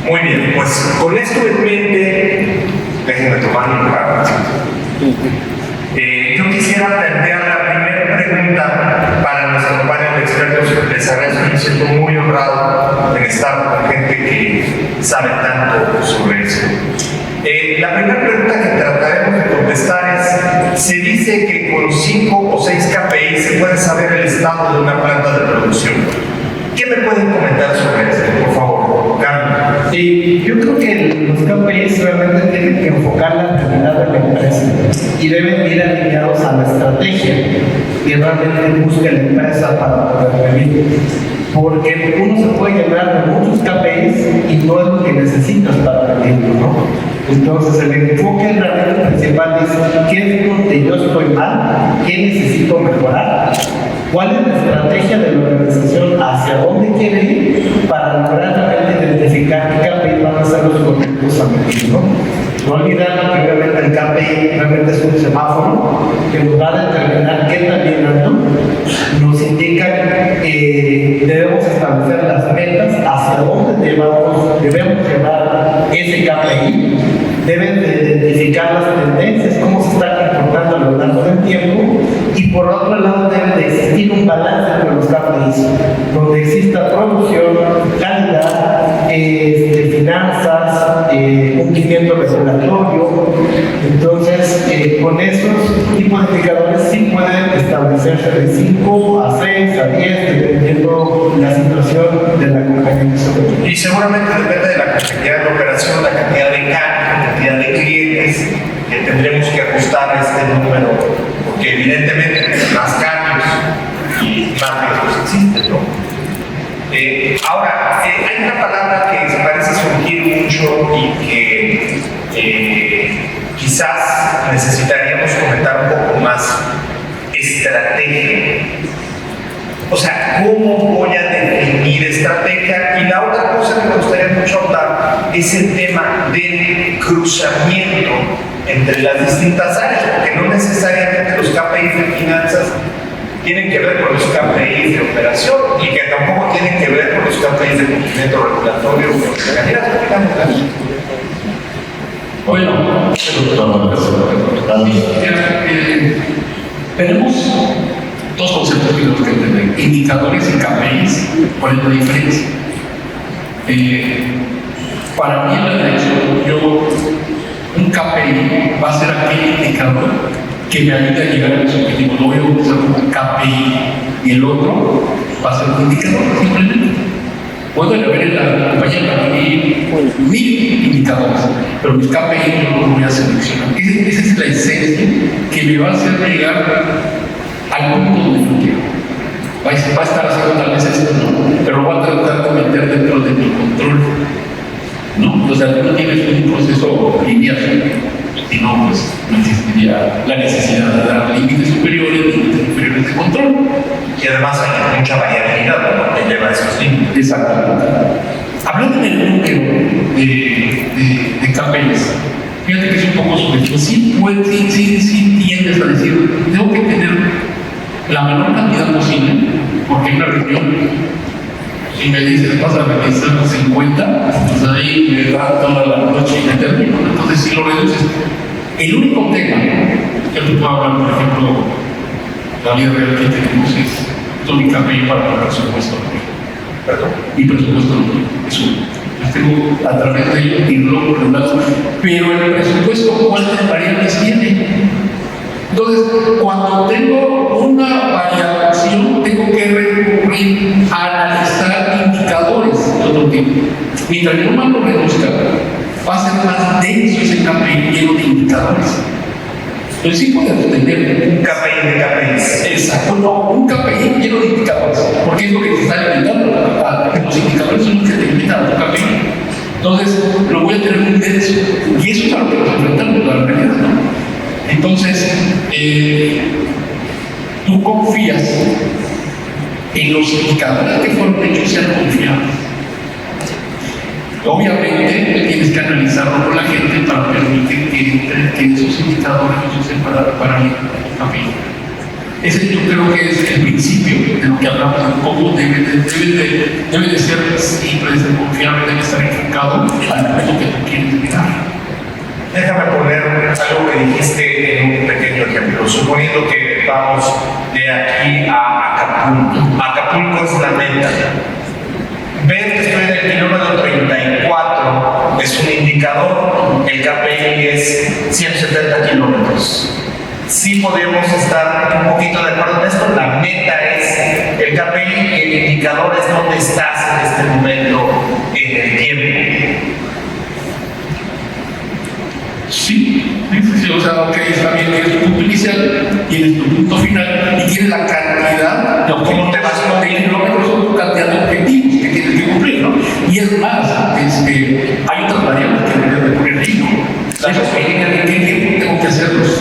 Muy bien, pues con esto en mente, déjenme tomar mi lugar. Yo quisiera plantear la primera pregunta para nuestro panel de expertos. Les agradezco, me siento muy honrado en estar con gente que sabe tanto sobre esto. La primera pregunta que trataremos de contestar es: se dice que con 5 o 6 KPI se puede saber el estado de una planta de producción. ¿Qué me pueden comentar sobre esto, por favor, Carlos? Sí, yo creo que los KPIs realmente tienen que enfocar la actividad de la empresa y deben ir alineados a la estrategia que realmente busca la empresa para poder vivir. Porque uno se puede llenar de muchos KPIs y no es lo que necesitas para vivirlo, ¿no? Entonces el enfoque realmente principal es: ¿qué es donde yo estoy mal? ¿Qué necesito mejorar? ¿Cuál es la estrategia de la organización? ¿Hacia dónde quiere ir? Para lograr realmente identificar qué KPI van a ser los correctos a medir, ¿no? No olvidando que obviamente el KPI realmente es un semáforo que nos va a determinar qué está bien alto. Nos indica que debemos establecer las metas, hacia dónde debemos llevar ese KPI. Deben de identificar las tendencias, cómo se está comportando a lo largo del tiempo, y por otro lado debe de existir un balance entre los KPIs, donde exista producción, calidad, finanzas, cumplimiento regulatorio. Entonces, con esos tipos de indicadores sí pueden establecerse de 5 a 6 a 10, dependiendo la situación de la compañía. Y seguramente depende de la complejidad de la operación, la cantidad de cambios, la cantidad de clientes que tendremos que ajustar a este número, porque evidentemente más cambios y más riesgos existen, ¿no? Ahora, hay una palabra que se parece surgir mucho y que quizás necesitaríamos comentar un poco más: estrategia. O sea, ¿cómo voy a definir estrategia? Y la otra cosa que me gustaría mucho hablar es el tema del cruzamiento entre las distintas áreas, porque no necesariamente los KPIs de finanzas tienen que ver con los KPIs de operación y que tampoco tienen que ver con los KPIs de cumplimiento regulatorio. Bueno, tenemos dos conceptos que tenemos que entender: indicadores y KPIs. ¿Cuál es la diferencia? Para mí en la dirección, un KPI va a ser aquel indicador que me ayude a llegar a mis objetivos. No voy a utilizar un KPI y el otro va a ser un indicador simplemente. Puedo ver en la compañía para mí 1000 indicadores, pero mis KPI yo no los voy a seleccionar. Esa es la esencia que me va a hacer llegar al punto donde yo quiero. Va a estar haciendo tal vez esto, ¿no? Pero lo va a tratar de meter dentro de mi control, ¿no? O sea, tú no tienes un proceso lineal, si no, pues no existiría la necesidad de dar límites superiores de control. Y además hay mucha variabilidad, ¿no?, que lleva a esos límites. Exactamente. Hablando del número de KPIs, fíjate que es un poco subjetivo. Sí tiendes a decir: tengo que tener la menor cantidad posible, porque en una reunión, si me dices vas a realizar 50, pues ahí me da toda la noche y me termino. Entonces, si lo reduces, el único tema que tú puedo hablar, por ejemplo, la vida real que tenemos es mi KPI para el presupuesto. ¿Perdón? Mi presupuesto es uno. Yo tengo a través de ello irlo regulado. Pero el presupuesto, ¿cuántas variables tiene? Entonces, cuando tengo una variación, tengo que recurrir a analizar indicadores de otro tipo. Mientras yo más lo reduzca, va a ser más denso ese KPI lleno de indicadores. Entonces sí puedes tener un KPI de KPIs. Exacto, no, un KPI lleno de indicadores, porque es lo que te está limitando. Los indicadores son los que te limitan a tu KPI. Entonces, lo voy a tener muy denso. Y eso es a lo que nos enfrentamos, la realidad, ¿no? Entonces, tú confías en los indicadores que fueron hechos sean confiables. Obviamente, tienes que analizarlo con la gente para permitir que esos indicadores los usen para el KPI. Ese yo creo que es el principio de lo que hablamos de cómo debe de ser simple, debe ser confiable, debe estar enfocado enfocado al momento que tú quieres llegar. Déjame poner algo que dijiste en un pequeño ejemplo. Suponiendo que vamos de aquí a Acapulco. Acapulco es la meta. Ven que estoy en el kilómetro 34, es un indicador, el KPI es 170 kilómetros. Sí podemos estar un poquito de acuerdo en esto, la meta es el KPI y el indicador es dónde estás en este momento en el tiempo. Sí, o sea, ok, está bien, tienes tu punto inicial, tienes tu punto final y tienes la cantidad de ¿Cómo te vas a de kilómetros o tu cantidad de objetivos que tienes que cumplir, ¿no? Y es más, hay otras variables que deberías de poner ahí, ¿no? ¿En qué tiempo tengo que hacerlos?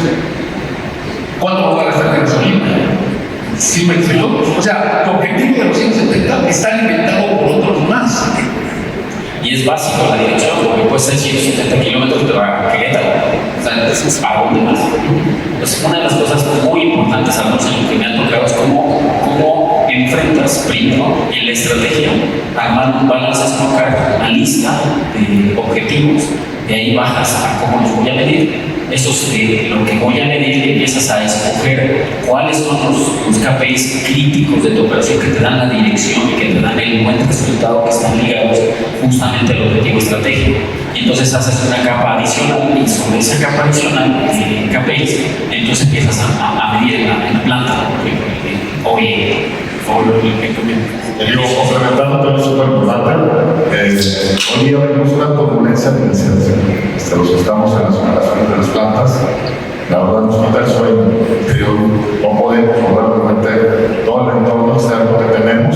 ¿Cuánto voy a gastar de gasolina? ¿Sí me explico? O sea, tu objetivo de los 170 está alimentado por otros más. Y es básico la dirección, porque puede ser 170 kilómetros, pero a Querétaro. O sea, entonces, ¿a dónde más? Pues una de las cosas muy importantes, al menos en lo que me ha tocado, es cómo enfrentas primero en la estrategia, armar un balance scorecard, una lista de objetivos, de ahí bajas a cómo los voy a medir. Esos lo que voy a medir, empiezas a escoger cuáles son los KPIs críticos de tu operación que te dan la dirección y que te dan el buen resultado, que están ligados justamente al objetivo estratégico. Y entonces haces una capa adicional y sobre esa capa adicional de KPIs, entonces empiezas a medir en la planta, por ejemplo, hoy complementando todo eso súper importante, hoy día vemos una turbulencia financiera. Los que estamos en las operaciones de las plantas, la verdad nos quita el sueño. No podemos realmente todo el entorno externo que tenemos,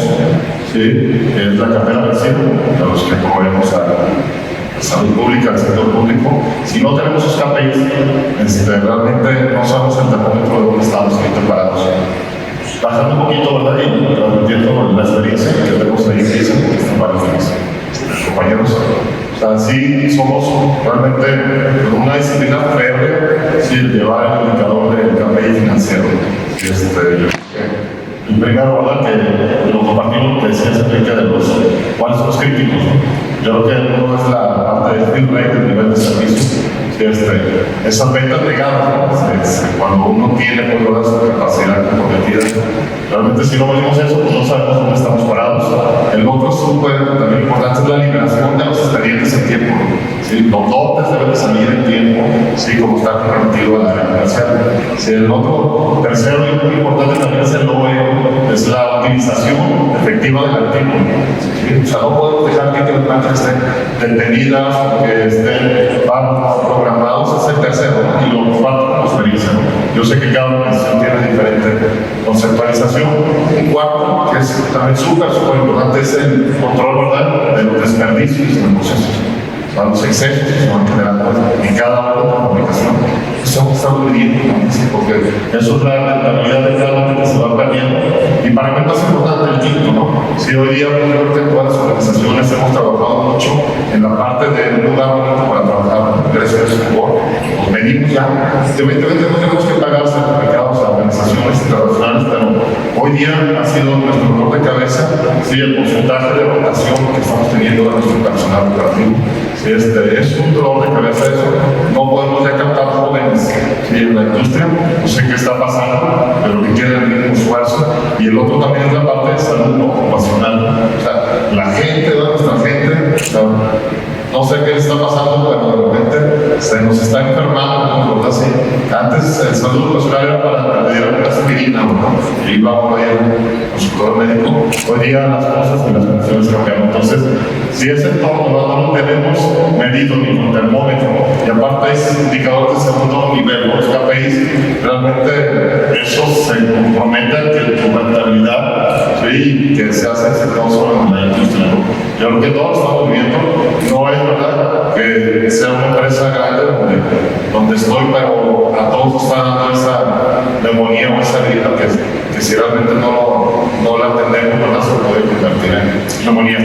¿sí? Que es la cartera vencida, de los que proveemos a la salud pública, al sector público. Si no tenemos esos KPIs, realmente no sabemos el termómetro de dónde estamos ahorita parados. Bajando un poquito, ¿verdad? Y transmitiendo la experiencia que tenemos ahí, que dicen que están varios de mis compañeros. O sea, sí somos realmente una disciplina férrea, sí, llevar el indicador del KPI financiero. El primero, ¿verdad? Que lo compartimos, que decía acerca de cuáles son los críticos, ¿no? Yo creo que uno es la parte del fill rate, el nivel de servicio. Esas ventas negadas, ¿no? Cuando uno tiene por lograr su capacidad comprometida, realmente si no medimos eso, pues no sabemos dónde estamos parados. El otro súper también importante es la liberación de los expedientes en tiempo, ¿sí? Los dotes deben de salir en tiempo, ¿sí? Como está comprometido a la comercial. ¿Sí? El otro, tercero y muy importante también es el OE, es la utilización efectiva del artículo, ¿sí? O sea, no podemos dejar que las plantas estén detenidas o que estén programados, es el tercero, ¿no? Y lo cuarto, como experiencia, ¿no? Yo sé que cada organización tiene diferente conceptualización. Un cuarto, que es también súper importante, es el control, ¿verdad?, de los desperdicios en los procesos. O sea, los excesos que se van generando en cada hora de comunicación. Eso está muy bien, ¿no? Sí, porque eso es la rentabilidad de cada uno que se va perdiendo. Y para mí es más importante el quinto, ¿no? Si hoy día, yo creo que en todas las organizaciones hemos trabajado mucho en la parte de un lugar bonito para trabajar en ingresos de support, pues venimos ya. Evidentemente no tenemos que pagar certificados a organizaciones internacionales, pero hoy día ha sido nuestro dolor de cabeza, sí, el porcentaje de rotación que estamos teniendo de nuestro personal operativo. Sí, es un dolor de cabeza eso. No podemos ya captar jóvenes, sí, en la industria. No sé qué está pasando, pero que quieren el mismo esfuerzo. Y el otro también es la parte de salud no ocupacional. O sea, la gente, nuestra gente, o sea, no sé qué está pasando, pero de repente se nos está enfermando, ¿no? Así. Antes el salud ocupacional era para pedir una aspirina, ¿no? Y íbamos a ir al consultor médico. Hoy día las cosas y las condiciones cambiaron. Entonces, si ese entorno no lo tenemos medido ni con termómetro, y aparte es indicador de segundo nivel, los KPIs, realmente eso se compromete a que tu rentabilidad, sí, que se hace exitoso en la industria, ¿no? Yo creo que todos estamos viviendo, no es verdad que sea una empresa grande donde estoy, pero a todos nos está dando esa neumonía o esa herida que si realmente no la atendemos, ¿verdad? Se puede convertir en neumonía.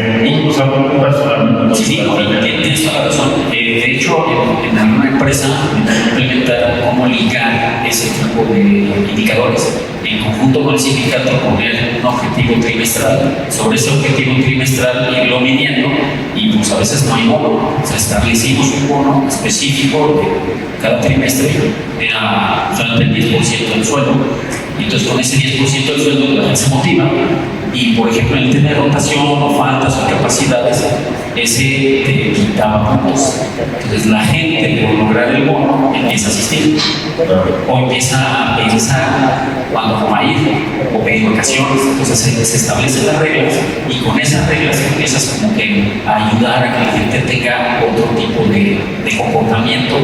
O sea, un personal. Sí, tienes toda la razón. De hecho, en alguna empresa implementaron cómo ligar ese tipo de indicadores en conjunto con el sindicato poner un objetivo trimestral, sobre ese objetivo trimestral irlo midiendo, y pues a veces no hay bono. O sea, establecimos un bono específico de cada trimestre, era solamente el 10% del sueldo, y entonces con ese 10% del sueldo la gente se motiva, y por ejemplo en el tema de rotación o faltas o capacidades, ese te quitaba puntos. Entonces la gente, por lograr el bono, empieza a asistir o empieza a pensar cuándo va a ir o pedir vacaciones. Entonces se establecen las reglas, y con esas reglas empiezas como que a ayudar a que la gente tenga otro tipo de comportamiento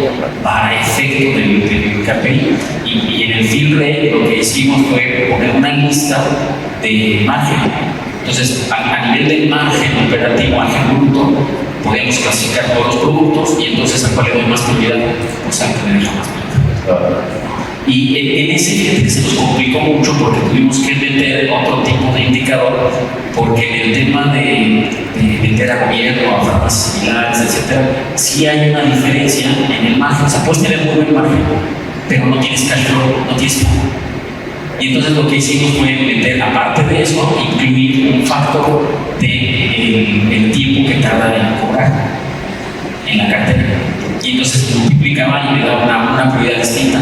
para efecto del KPI. Y en el field rate lo que hicimos fue poner una lista de margen. Entonces, a nivel de margen operativo, margen bruto, podemos clasificar todos los productos, y entonces a cuál le doy más prioridad, pues al que me deja más prioridad. Y en ese fíjate que se nos complicó mucho porque tuvimos que meter otro tipo de indicador, porque en el tema de meter a gobierno, a farmacias similares, etcétera, sí hay una diferencia en el margen. O sea, puedes tener muy buen margen, pero no tienes cash flow, no tienes flow. Y entonces lo que hicimos fue meter, aparte de eso, incluir un factor de el tiempo que tarda en cobrar en la cartera. Y entonces multiplicaba y le daba una prioridad distinta.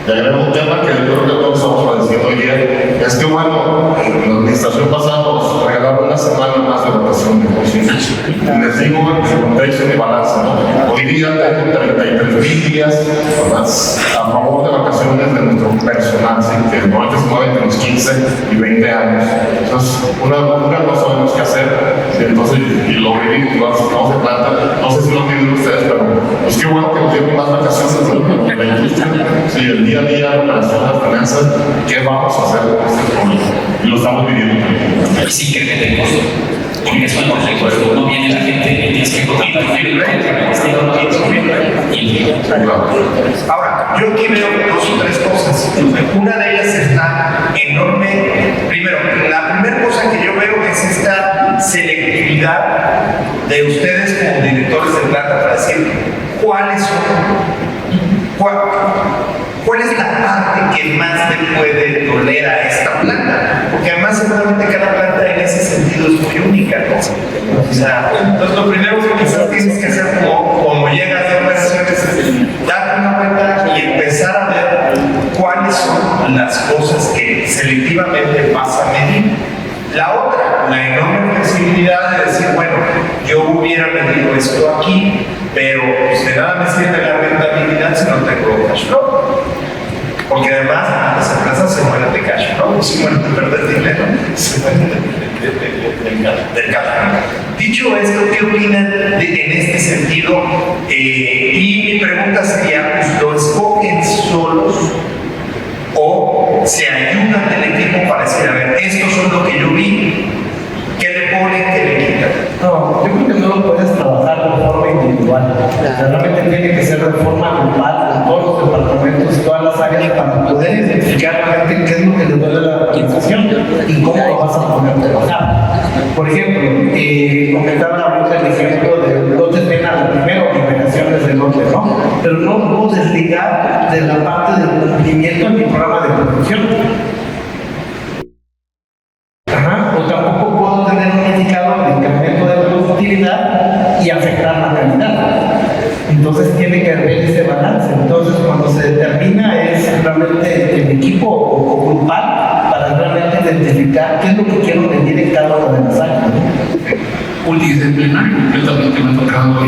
Y agrego un tema que yo creo que todos estamos padeciendo hoy día, es que bueno, en la administración pasada nos regalaron una semana más de rotación de funciones. Les digo en contexto de balance, ¿no? Hoy día tengo 33,000 días a favor de vacaciones de nuestro personal, ¿sí? Que normalmente se mueve entre los 15 y 20 años. Entonces, una no sabemos qué hacer, entonces, y lo vivimos, vamos de planta. No sé si lo tienen ustedes, pero pues qué bueno que nos dieron más vacaciones en la industria. Sí, el día a día, operación, las finanzas, ¿qué vamos a hacer con este problema? Y lo estamos viviendo también. Y sí, que el costo. Porque eso no es el costo. No viene la gente, tienes que contratar Ahora, yo aquí veo dos o tres cosas. Una de ellas está enorme. Primero, la primera cosa que yo veo es esta selectividad de ustedes como directores de planta para decir cuáles son. ¿Cuál es la parte que más le puede doler a esta planta? Porque además seguramente cada planta en ese sentido es muy única, ¿no? O sea, entonces lo primero que quizás tienes que hacer como llegas de operaciones es darte una vuelta y empezar a ver cuáles son las cosas que selectivamente vas a medir. La otra, la enorme flexibilidad de decir, bueno, yo hubiera medido esto aquí, pero pues de nada me sirve la rentabilidad si no tengo cash flow. Porque además las empresas se mueren de cash flow, no se mueren de perder dinero, se mueren del cash flow. Dicho esto, ¿qué opinan en este sentido? Y mi pregunta sería, ¿lo escogen solos o se ayudan del equipo para decir, a ver, estos son lo que yo vi, qué le ponen, qué le quitan? No, yo creo que no lo puedes trabajar de forma individual. Realmente tiene que ser de forma global en todos los departamentos y todas las áreas para poder identificar realmente qué es lo que le duele a la organización y cómo lo vas a poder trabajar. Por ejemplo, comentaban ahorita el ejemplo de lotes de nada, primero liberaciones de lotes, ¿no? Pero no puedo desligar de la parte del cumplimiento de mi programa de producción. O tampoco puedo tener un indicador de incremento de productividad y afectar la calidad. Entonces tiene que haber ese balance. Entonces cuando se determina es realmente el equipo o grupal para realmente identificar qué es lo que quiero medir en cada una de las áreas. Multidisciplinario, completamente me ha tocado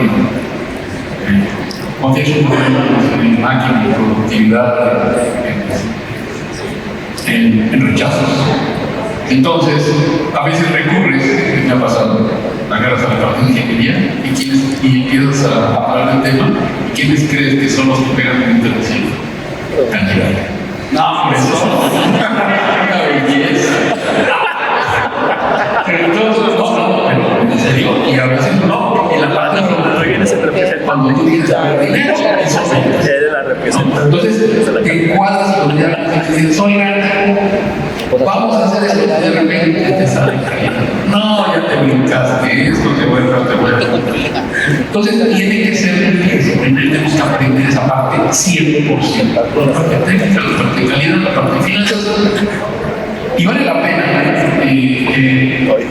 cuando tienes un problema en máquina, en productividad, en rechazos. Entonces, a veces recurres, que me ha pasado, agarras a la parte de ingeniería y empiezas a hablar del tema. ¿Y quiénes crees que son los que pegan en intervención? Cantidad. No, por eso. Una belleza. Pero entonces, no, pero en serio, y a veces no. En la parte de cuando tú dices, dinero, eso es la representación. Entonces, te cuadras con ya, dices, oigan, vamos a hacer esto, de repente te sale no, ya te brincaste esto, te voy a. Entonces tiene que ser tenemos que aprender esa parte 100%. La parte técnica, la parte de calidad, la parte de finanzas. Y vale la pena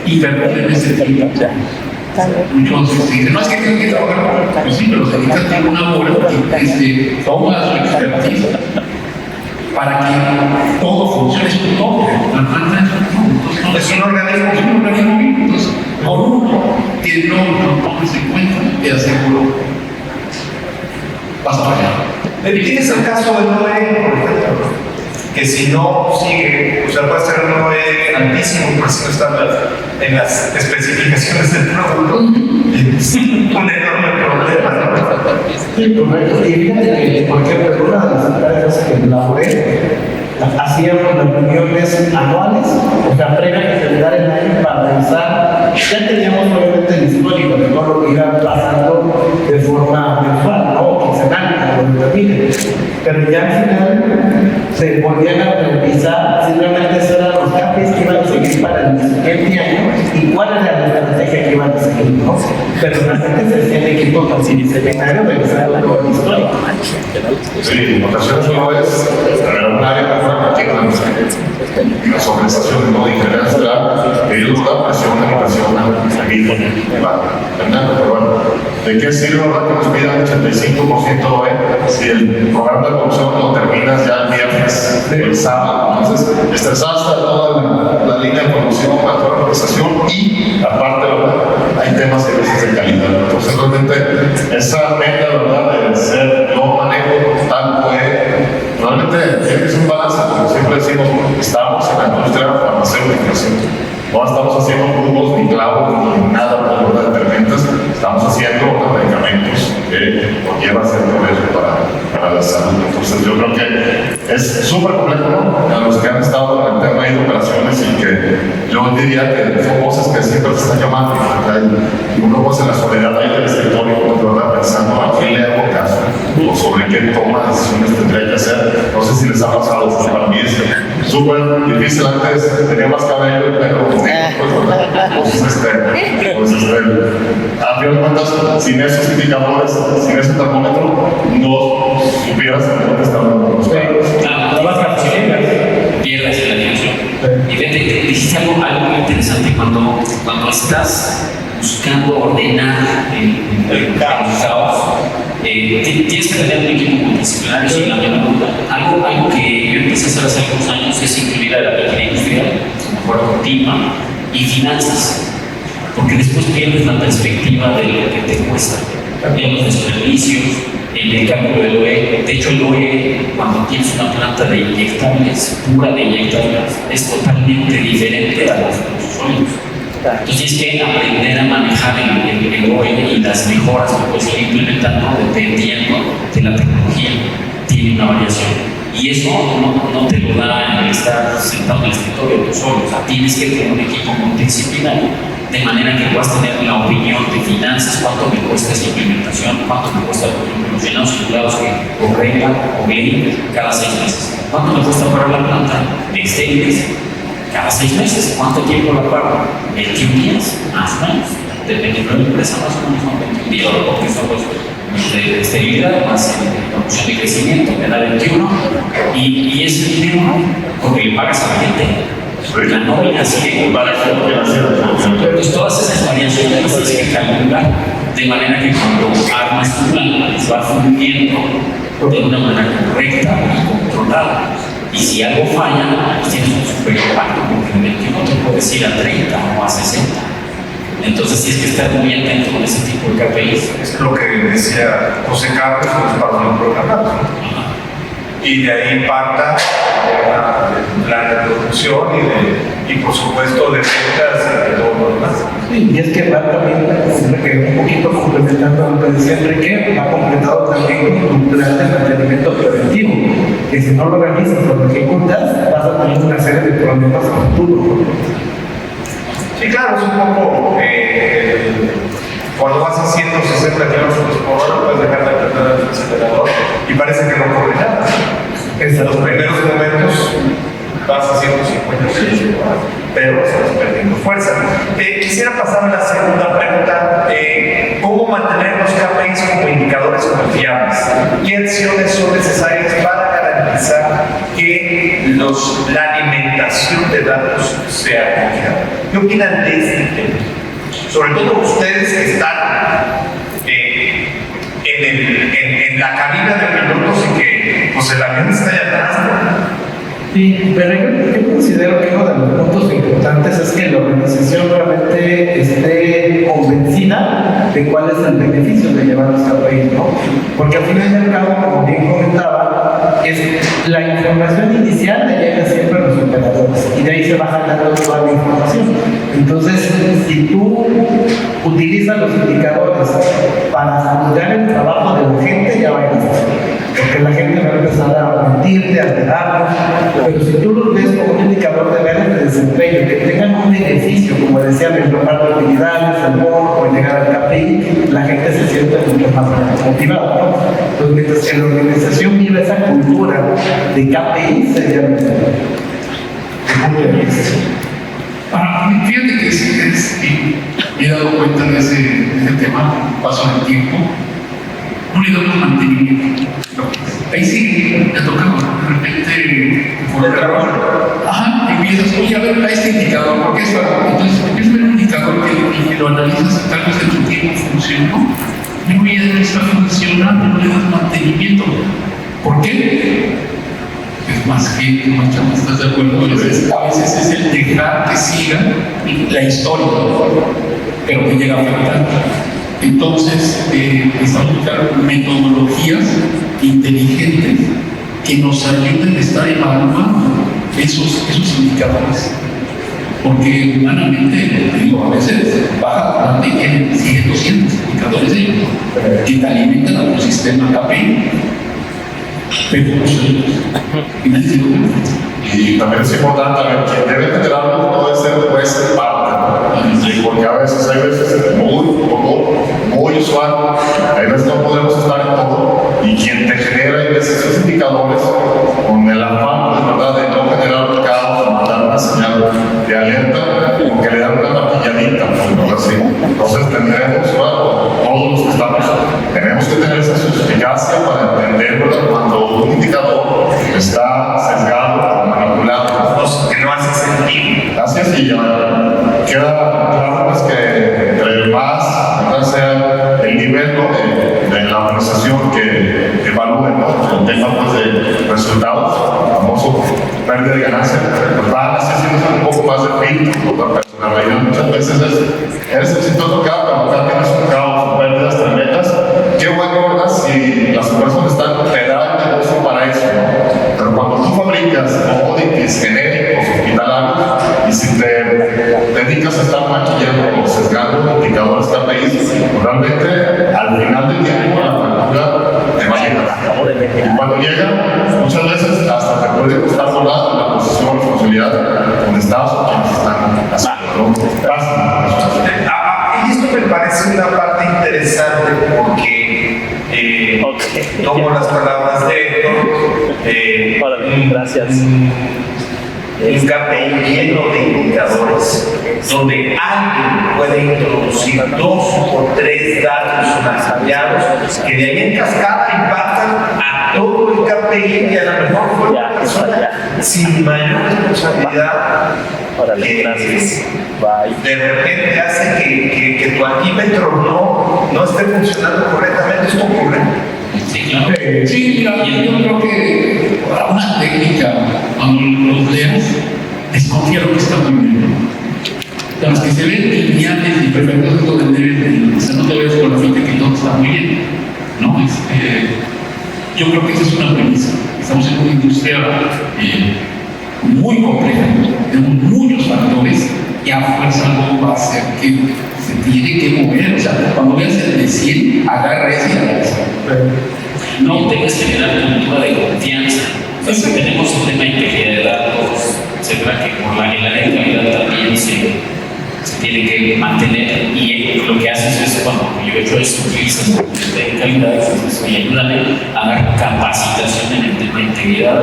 invertir en ese tipo. Muchos dicen, no es que tengo que trabajar, pues sí, pero se necesita una hora que toma su expertise para que todo funcione. Es un todo. La planta es un organismo. Es un organismo vivo. Entonces, por uno que no lo tomes en cuenta, te aseguro, vas a fallar. Tienes el caso de Noé, por ejemplo, que si no sigue, o sea, puede ser un Noé altísimo, por si no están en las especificaciones del producto, es un enorme problema. Sí, correcto. Y fíjate que, por ejemplo, una de las empresas que elaboré, hacíamos las reuniones anuales, o sea, previa a terminar el año para revisar. Ya teníamos obviamente el histórico de todo lo que iba pasando de forma mensual, ¿no? O quincenal, como lo termine. Pero ya al final se volvían a revisar si realmente esos eran los cambios que iban a seguir para el siguiente año y cuál era la estrategia que iban a seguir, ¿no? Pero realmente se hacían equipos multidisciplinarios de revisar todo el histórico. Sí, en ocasiones no es un área las organizaciones no de ingeniería general, ellos nos dan presión a seguir pero bueno, ¿de qué sirve verdad que nos pidan 85% si el programa de producción lo terminas ya el viernes, el sábado? Entonces, estresaste toda la línea de producción, a toda la organización y aparte, ¿verdad? Hay temas que a veces de calidad. Entonces, realmente, esa meta, ¿verdad? De ser yo manejo tal realmente tiene que ser un balance, como siempre decimos, estamos en la industria farmacéutica, no estamos haciendo jugos ni clavos ni nada por de herramientas, estamos haciendo medicamentos que conllevan cierto riesgo para la salud. Entonces yo creo que es súper complejo, ¿no? A los que han estado en el tema de operaciones y que yo diría que son voces que siempre se están llamando y uno pues en la soledad ahí del escritorio, ¿verdad? Pensando a quién le hago caso o sobre qué toma de decisiones tendría que hacer. No sé si les ha pasado, para mí es súper difícil. Antes tenía más cabello y pelo. A fin de cuentas, sin esos indicadores, sin ese termómetro, no supieras dónde estaban los casos. Pierdes la dimensión. Y fíjate, dijiste algo muy interesante cuando estás buscando ordenar el caos. Tienes que tener un equipo multidisciplinario sin la menor duda. Algo que yo empecé a hacer hace algunos años es incluir a la ingeniería industrial, mejor continua, y finanzas, porque después pierdes la perspectiva de lo que te cuesta, en los desperdicios, en el cálculo del OE. De hecho, el OE, cuando tienes una planta de inyectables, pura de inyectables, es totalmente diferente a los sólidos. Entonces tienes que aprender a manejar el OE y las mejoras que puedes ir implementando dependiendo de la tecnología. Tiene una variación. Y eso no te lo da el estar sentado en el escritorio tú solo. O sea, tienes que tener un equipo multidisciplinario de manera que puedas tener la opinión de finanzas, cuánto me cuesta esa implementación, cuánto me cuesta los llenados circulados que correglan o bien cada 6 meses, cuánto me cuesta parar la planta de estériles cada 6 meses, cuánto tiempo la paro, 21 días, más o menos, dependiendo de la empresa, más o menos, 21 días, porque son los de esterilidad, más promoción de crecimiento, me da 21, y ese dinero, porque le pagas a la gente, la nómina sigue con variación. Entonces, todas esas variaciones las tienes que calcular, de manera que cuando armas tu plan, va fluyendo de una manera correcta y controlada. Y si algo falla, pues tienes un super impacto, porque el 21 te puedes ir a 30 o a 60. Entonces tienes que estar muy atento con ese tipo de KPIs. Es lo que decía José Carlos, que es para un programa. Y de ahí parta el plan de producción y por supuesto de ventas y de todo lo demás. Sí, y es que va también, un poquito complementando lo que decía Enrique, va completado también con un plan de mantenimiento preventivo, que si no lo realizas o lo ejecutas, vas a tener una serie de problemas a futuro. Sí, claro, es un poco cuando vas a 160 kilómetros por hora, puedes dejar de apretar el acelerador y parece que no ocurre nada. En los primeros momentos vas a 150 kilómetros por hora, pero estás perdiendo fuerza. Quisiera pasar a la segunda pregunta. ¿Cómo mantener los KPIs como indicadores confiables? ¿Qué acciones son necesarias para garantizar que la alimentación generación de datos sea confiable. ¿Qué opinan de este tema? Sobre todo ustedes que están en la cabina de pilotos y que pues, el avión está allá atrás, ¿no? Sí, pero yo considero que uno de los puntos importantes es que la organización realmente esté convencida de cuál es el beneficio de llevar a KPI, ¿no? Porque al final y al cabo, como bien comentaba, es la información inicial le llega siempre a los operadores y de ahí se va jalando toda la información. Entonces, si tú utilizas los indicadores para juzgar el trabajo de la gente, ya va a ir porque la gente va a empezar a mentirte, a alterarlos, pero si tú los ves como un indicador de ver el desempeño, que tengan un beneficio, como decían, el reparto de utilidades, el bono o llegar al KPI, la gente se siente mucho más motivada, ¿no? Entonces, mientras que la organización vive esa cultura de KPI, sería el punto de vista. Fíjate que me he dado cuenta de ese tema, paso del tiempo, no le damos mantenimiento. Ahí sí, te toca de repente por el trabajo. Ajá, y empiezas, oye, a ver, este indicador, ¿por qué es algo? Entonces empiezas a ver un indicador que lo analizas y tal vez en tu tiempo funcionó. Y hoy ya no está funcionando, no le das mantenimiento. ¿Por qué? Es más gente, más chavos, ¿estás de acuerdo? A veces es el dejar que siga la historia, pero que llega a afectar. Entonces, estamos buscando metodologías inteligentes que nos ayuden a estar evaluando esos indicadores. Porque humanamente, digo, a veces baja bastante y tienen 100, 200 indicadores que te alimentan a tu sistema KPI. Pero no sé, y nadie se lo ve. Y también es importante ver que debe generarlo no debe ser parte, ¿no? Sí, porque a veces hay veces muy usual, hay veces no podemos estar en todo, y quien te genera a veces esos indicadores con el afán de verdad de no generar caos, mandar una señal de alerta, porque le dan una maquilladita, por decirlo así. Entonces tendremos, todos los que estamos, tenemos que tener esa suspicacia para entender cuando un indicador está sesgado o manipulado. Que no hace sentido. Así es, y ya queda claro pues, que entre más sea el nivel de la organización que evalúe, ¿no? El tema pues, de resultados, famoso pérdida de ganancia, pues van haciendo un poco más de filtro por la personalidad. Muchas veces eres exitoso acá, pero acá tienes un caos, pérdidas tremendas. Qué bueno, ¿verdad? Si las personas te dan el negocio para eso, ¿no? Pero cuando tú fabricas commodities genéricos, hospitalarios, y si te dedicas a estar maquillando o sesgando indicadores KPI, realmente al final del tiempo la factura te va a llegar. Y cuando llega, muchas veces hasta te puede costar volar en la posición o responsabilidad donde estás o quienes están haciendo, ¿no? Y esto me parece una parte interesante porque tomo las palabras de Héctor. Gracias. Un KPI lleno de indicadores donde alguien puede introducir 2 o 3 datos masallados que de ahí en cascada impactan a todo el KPI y a lo mejor fue una persona sin mayor responsabilidad de repente hace que tu altímetro no esté funcionando correctamente. ¿Esto ocurre? Sí, claro. Sí, mira, yo creo que una técnica, cuando los leas, desconfía lo que está muy bien. Los que se ven lineales y perfectos, esto de o sea, no te ves con la finta que todo está muy bien, ¿no? Yo creo que esa es una premisa. Estamos en una industria muy compleja, tenemos muchos factores y a fuerza algo va a hacer que se tiene que mover. O sea, cuando veas el de 100, agarra ese y agarra. No tengas que generar cultura de confianza. O sea, si tenemos un tema de integridad de datos, etcétera, que por el área de calidad también se tiene que mantener, y lo que haces es, cuando yo he hecho esto, utilizas el de calidad y ayúdame a dar capacitación en el tema de integridad.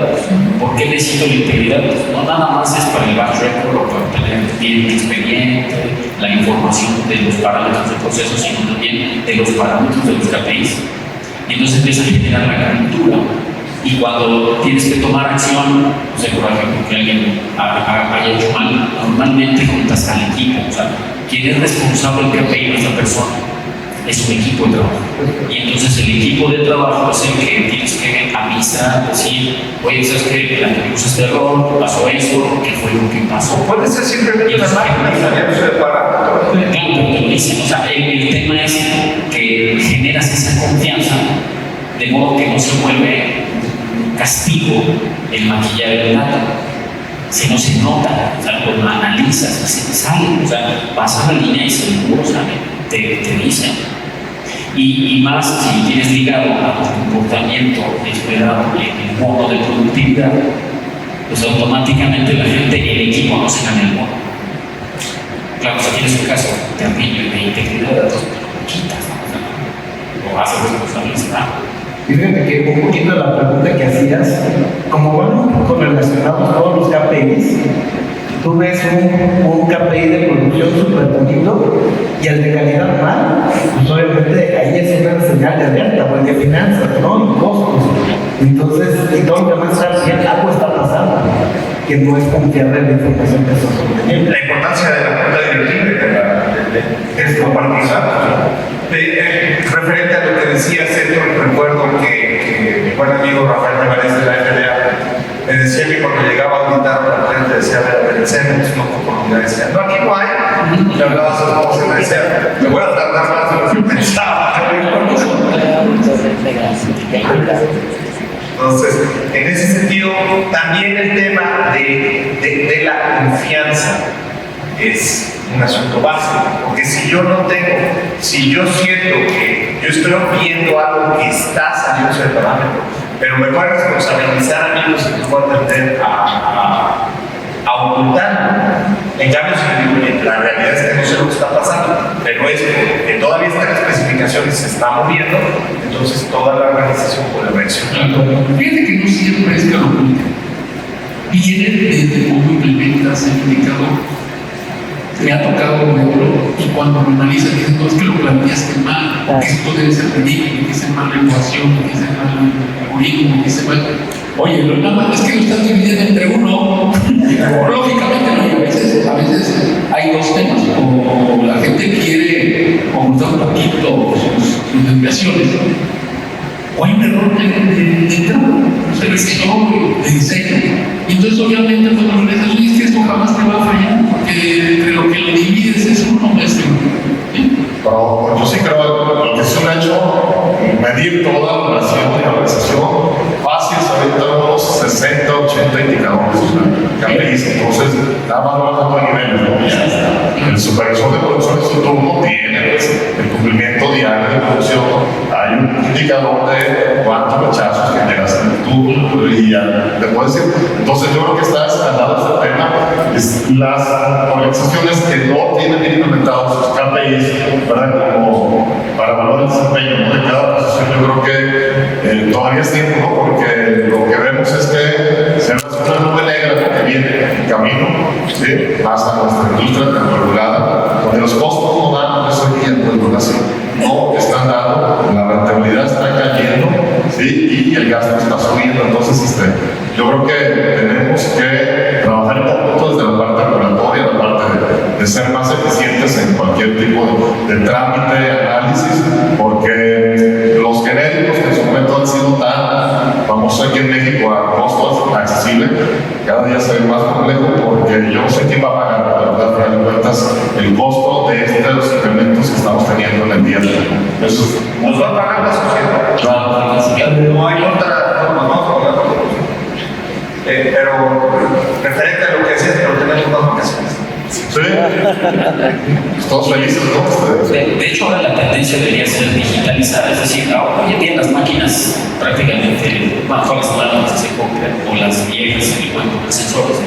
¿Por qué necesito la integridad? Pues no nada más es para el batch record o para tener bien el expediente, la información de los parámetros del proceso, sino también de los parámetros de los KPIs. Y entonces empieza a generar la cultura Y cuando tienes que tomar acción, no sé, por ejemplo, que alguien haya hecho mal, normalmente juntas al equipo. O sea, quien es responsable del KPI de esta persona es un equipo de trabajo. Y entonces el equipo de trabajo es el que tienes que avisar, decir, oye, ¿sabes qué? Planteamos este error, pasó esto, ¿qué fue lo que pasó? Puede ser simplemente una máquina saliéndose de parámetros. Claro, te lo dicen. O sea, el tema es que generas esa confianza de modo que no se vuelve castigo el maquillar el dato. Si no se nota, o sea, lo analizas, se sale, o sea, vas a la línea y seguro, o sea, te dicen. Y más si tienes ligado a tu comportamiento esperado en el modo de productividad, pues automáticamente la gente, el equipo no se gana el modo. Claro, si tienes un caso terrible de integridad de datos, lo quitas, ¿no? Lo haces responsabilizar. Y fíjate que un poquito la pregunta que hacías, como van un poco relacionados todos los KPIs, tú ves un KPI de producción súper bonito y el de calidad mal, pues obviamente ahí es una señal de alerta, o el de finanzas, ¿no? Y costos. Entonces, y todo lo demás está bien, algo está pasando, que no es confiable en la información que estás obteniendo. La importancia de la junta directiva es compartir datos. Referente a lo que decía César, recuerdo que mi buen amigo Rafael Nevares de la FDA me decía que cuando llegaba a auditar a la gente decía, a ver, enséñanos una oportunidad, decía, no, aquí no hay, y hablaba a su esposa y me decía, me voy a tardar más de lo que pensaba. Entonces, en ese sentido, también el tema de la confianza es un asunto básico, porque si yo no tengo, si yo siento que yo estoy viendo algo que está saliendo del parámetro, pero me voy a responsabilizar a mí, pues me voy a tender a ocultar. En cambio, si la realidad es que no sé lo que está pasando, pero es que todavía están las especificaciones, se está moviendo, entonces toda la organización puede reaccionar. Fíjate que no siempre es que lo oculte. Viene desde cómo implementas el indicador. Me ha tocado verlo y cuando lo analizas dices, no, es que lo planteaste mal, esto debe ser ridículo, dice mal la ecuación, dice mal el algoritmo, dice mal. Oye, lo nada más es que lo estás dividiendo entre uno. Lógicamente no, y a veces hay dos temas, o la gente quiere ocultar un poquito sus desviaciones, o hay un error de entrada, se registró de diseño. Y entonces obviamente cuando lo dices, oye, es que esto jamás te va a fallar, porque entre lo que lo divides es uno, es Pero yo sí creo que es un hecho medir toda la relación de la organización fácil, ahorita unos 60, 80 indicadores, KPIs, entonces nada más bajando a niveles, ¿no? El supervisor de producción en su turno tiene el cumplimiento diario de producción, hay un indicador de cuántos rechazos generas en el turno y ya te puedo decir. Entonces yo creo que está escalado este tema, es las organizaciones que no tienen bien implementados sus KPIs, ¿verdad? Como para valorar el desempeño, ¿no?, de cada posición, yo creo que todavía es tiempo, ¿no? Porque lo que vemos es que se ve una nube negra que viene en camino, ¿sí?, más a nuestra industria tan regulada, donde los costos no dan eso hoy día, pues así, no están dando, la rentabilidad está cayendo, ¿sí?, y el gasto está subiendo. Entonces, yo creo que tenemos que trabajar un poco desde la parte regulatoria, la parte de ser más eficientes en cualquier tipo de trámite, análisis, porque los genéricos que en su momento han sido tan famosos aquí en México a costos accesibles, cada día se ve más complejo, porque yo no sé quién va a pagar, la verdad, al final de cuentas, el costo de estos incrementos que estamos teniendo en el día. Eso nos va a pagar la sociedad. Claro. No hay otra forma, no, pero referente a lo que decías, pero tenemos unas vacaciones. Sí, todos felices, ¿no? De hecho, ahora la tendencia debería ser digitalizar, es decir, hoy en día las máquinas prácticamente, bueno, todas las nuevas se compran, o las viejas se pueden poner sensores.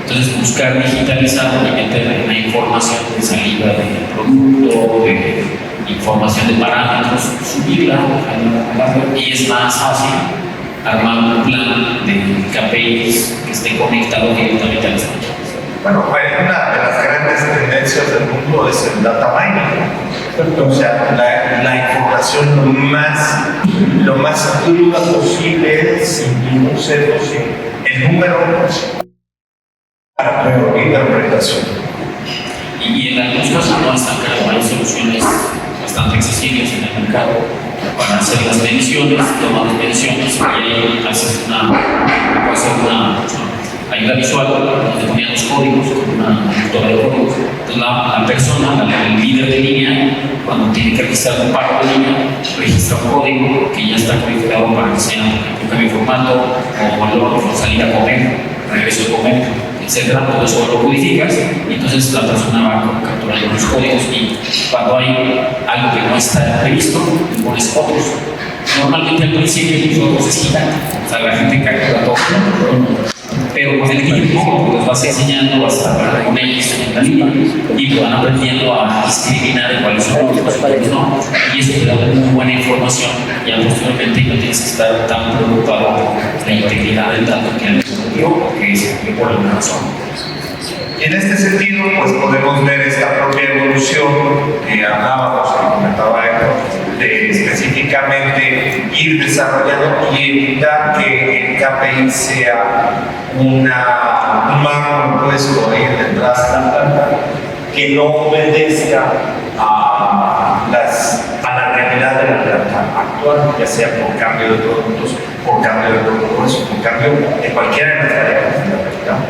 Entonces, buscar digitalizar y meter la información de salida del producto, de información de parámetros, subirla a la red, y es más fácil armar un plan de KPIs que esté conectado directamente a las máquinas. Bueno, una de las grandes tendencias del mundo es el data mining. O sea, la información más lo más cruda posible, sin ningún sesgo, sin el número para la interpretación. Y en algunos casos no es tan caro, hay soluciones bastante accesibles en el mercado para hacer las mediciones, tomar las mediciones y ahí haces puede ser una ayuda visual donde ponían los códigos con una lectora de códigos. Entonces la persona, el líder de línea, cuando tiene que registrar un paro de línea, registra un código que ya está codificado para que sea un cambio de formato o valor, o salir a comer, regreso a comer, etcétera. Todo eso lo codificas y entonces la persona va capturando los códigos y cuando hay algo que no está previsto, le pones otros. Normalmente al principio los otros se quitan, o sea, la gente captura todo. Pero con el tiempo los vas enseñando, vas a hablar con ellos en la línea y van aprendiendo a discriminar cuáles son los cuáles no. Y eso te da una buena información. Ya posteriormente no tienes que estar tan preocupado por la integridad del dato que han descubierto, que es por alguna razón. Y en este sentido, pues podemos ver esta propia evolución que hablábamos, que comentaba Héctor, de específicamente ir desarrollando y evitar que el KPI sea un marco puesto ahí detrás, que no obedezca a la realidad de la planta actual, ya sea por cambio de productos, por cambio de protocolos, por cambio de cualquiera de las tareas que necesitamos.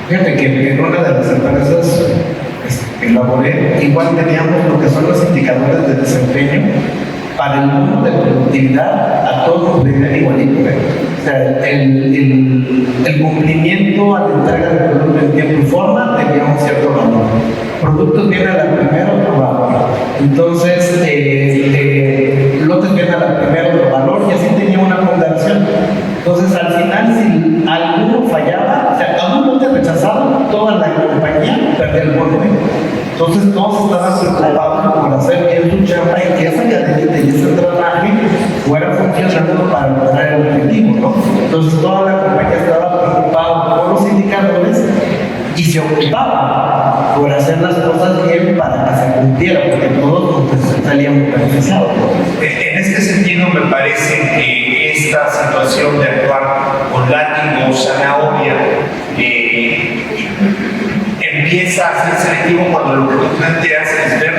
Fíjate que en una de las empresas que laboré, igual teníamos lo que son los indicadores de desempeño para el mundo de productividad, a todos nos veían igualito. O sea, el cumplimiento a la entrega de productos en tiempo y forma tenía un cierto valor. Productos vienen a la primera, otro valor. Entonces, lotes vienen a la primera, otro valor, y así tenía una ponderación. Entonces, al final, si alguno fallaba, o sea, a un lote rechazado, toda la compañía perdía el volumen. Entonces, todos estaban preocupados por hacer bien su chamba y que esa cadenita y ese drenaje fuera funcionando para lograr el objetivo, ¿no? Entonces, toda la compañía estaba preocupada por los indicadores y se ocupaba por hacer las cosas bien para que se cumpliera, porque todos salíamos beneficiados, ¿no? En este sentido, me parece que esta situación de actuar con látigo o zanahoria empieza a ser selectivo cuando lo que tú planteas es ver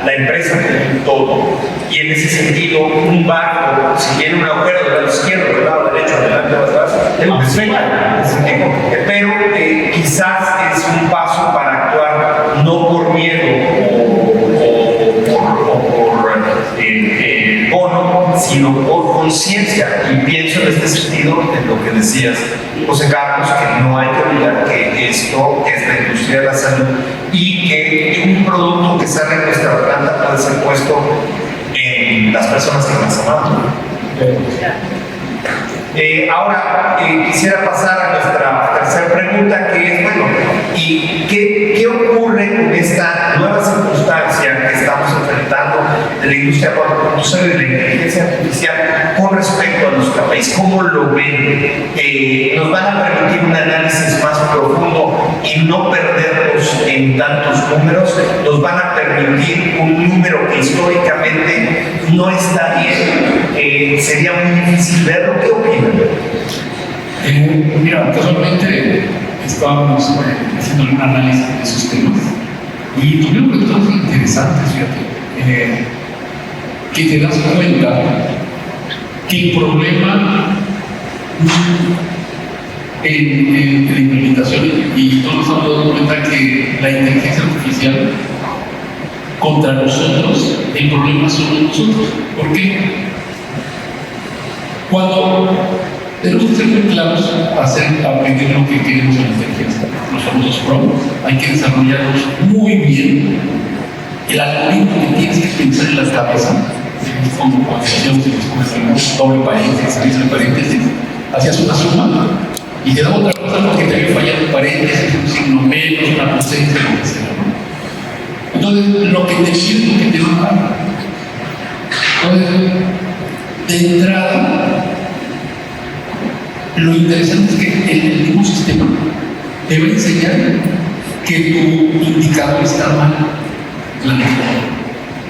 la empresa como un todo. Y en ese sentido, un barco, si tiene un agujero del lado izquierdo, del lado derecho, adelante o atrás, pero quizás es un paso para actuar no por miedo o por bono, sino por conciencia. Y pienso en este sentido en lo que decías, José Carlos, que no hay que olvidar que esto es la industria de la salud y que un producto que sale de nuestra planta puede ser puesto en las personas que más amamos. Ahora quisiera pasar a nuestra tercera pregunta, que es, bueno, ¿y qué ocurre con esta nueva circunstancia que estamos enfrentando de la industria 4.0 y de la inteligencia artificial con respecto a nuestro país? ¿Cómo lo ven? ¿Nos van a permitir un análisis más profundo y no perdernos en tantos números? ¿Nos van a permitir un número que históricamente no está bien? Sería muy difícil verlo. ¿Qué opinan? Mira, casualmente estábamos haciendo un análisis de esos temas y tuvimos resultados interesantes, fíjate, que te das cuenta que el problema en la implementación, y todos nos hemos dado cuenta que la inteligencia artificial contra nosotros, el problema somos nosotros. ¿Por qué? Cuando tenemos que ser muy claros a aprender lo que queremos en la inteligencia, los famosos prompts, hay que desarrollarlos muy bien. El algoritmo que tienes que pensar en la cabeza, como cuando hacíamos doble paréntesis, triple paréntesis, hacías una suma y te daba otra cosa porque te había fallado un paréntesis, un signo menos, una ausencia, lo que sea, ¿no? Entonces, lo que te sirve, lo que te va a dar. Entonces, de entrada, lo interesante es que el mismo sistema te va a enseñar que tu indicador está mal,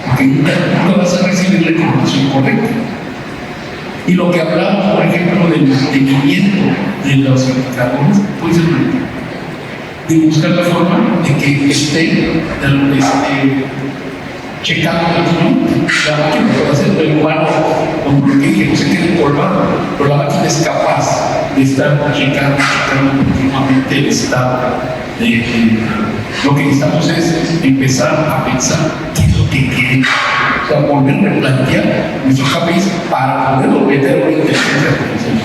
porque nunca vas a recibir la información Y lo que hablamos, por ejemplo, del mantenimiento de los indicadores, puede ser de buscar la forma de que esté checando la máquina puede hacer el humano, como lo que dije, no se quede colgado, pero la máquina es capaz de estar checando continuamente el estado de lo que necesitamos es empezar a pensar qué es lo que queremos, o sea, volver a replantear nuestros KPIs para poderlo meter en inteligencia artificial.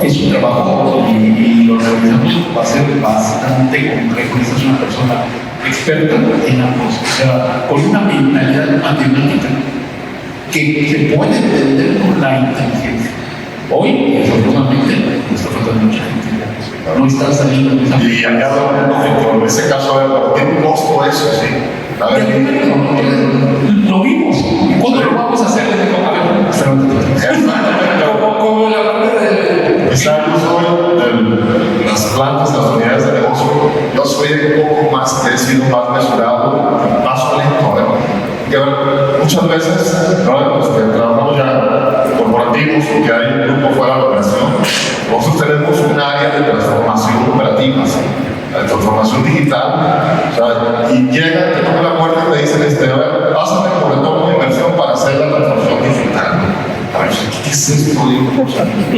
Es un trabajo y lo realizamos, va a ser bastante complejo. Esta es una persona experta en ambos, o sea, con una mentalidad matemática que se puede entender con la inteligencia. Hoy, desafortunadamente, nos está faltando mucha gente. No está saliendo de esa. Y acá en ese caso, a ver, tiene un costo eso, sí. A ver, lo vimos. ¿Y cuándo lo vamos a hacer? Como la parte de. quizá yo soy de las plantas, las unidades de negocio, yo soy un poco más, que he sido más mesurado, paso lento, ¿verdad? Que muchas veces, ¿no? Los que trabajamos ya corporativos o que hay un grupo fuera de la operación, nosotros tenemos un área de transformación operativa, ¿sí? De transformación digital, o sea, y llegan, te tocan la puerta y te dicen, a ver, pásame por el tomo de inversión para hacer la transformación digital. A ver, ¿qué es esto?